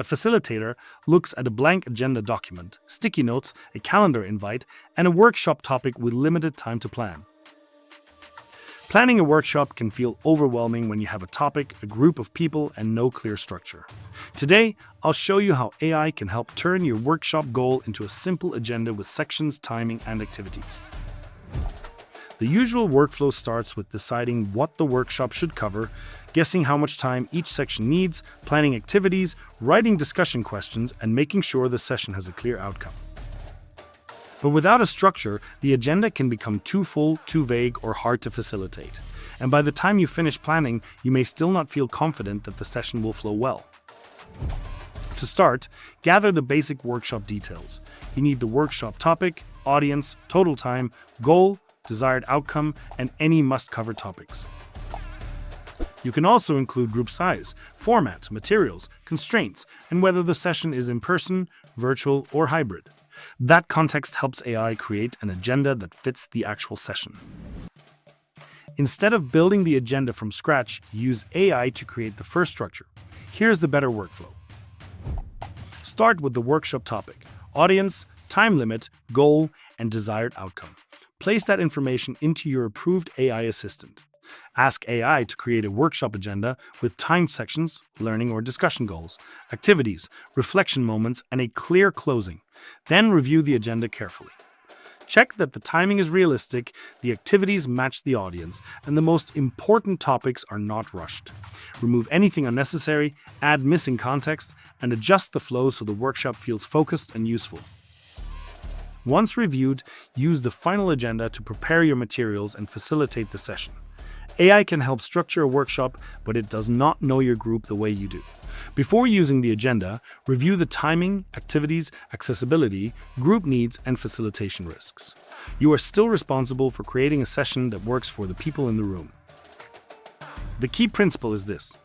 A facilitator looks at a blank agenda document, sticky notes, a calendar invite, and a workshop topic with limited time to plan. Planning a workshop can feel overwhelming when you have a topic, a group of people, and no clear structure. Today, I'll show you how AI can help turn your workshop goal into a simple agenda with sections, timing, and activities. The usual workflow starts with deciding what the workshop should cover, guessing how much time each section needs, planning activities, writing discussion questions, and making sure the session has a clear outcome. But without a structure, the agenda can become too full, too vague, or hard to facilitate. And by the time you finish planning, you may still not feel confident that the session will flow well. To start, gather the basic workshop details. You need the workshop topic, audience, total time, goal, desired outcome, and any must-cover topics. You can also include group size, format, materials, constraints, and whether the session is in person, virtual, or hybrid. That context helps AI create an agenda that fits the actual session. Instead of building the agenda from scratch, use AI to create the first structure. Here's the better workflow. Start with the workshop topic, audience, time limit, goal, and desired outcome. Place that information into your approved AI assistant. Ask AI to create a workshop agenda with timed sections, learning or discussion goals, activities, reflection moments, and a clear closing. Then review the agenda carefully. Check that the timing is realistic, the activities match the audience, and the most important topics are not rushed. Remove anything unnecessary, add missing context, and adjust the flow so the workshop feels focused and useful. Once reviewed, use the final agenda to prepare your materials and facilitate the session. AI can help structure a workshop, but it does not know your group the way you do. Before using the agenda, review the timing, activities, accessibility, group needs, and facilitation risks. You are still responsible for creating a session that works for the people in the room. The key principle is this: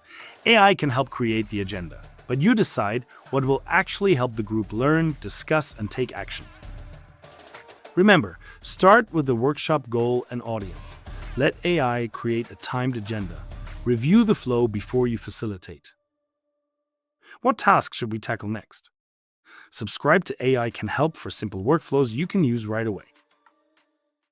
AI can help create the agenda, but you decide what will actually help the group learn, discuss, and take action. Remember, start with the workshop goal and audience. Let AI create a timed agenda. Review the flow before you facilitate. What tasks should we tackle next? Subscribe to AI Can Help for simple workflows you can use right away.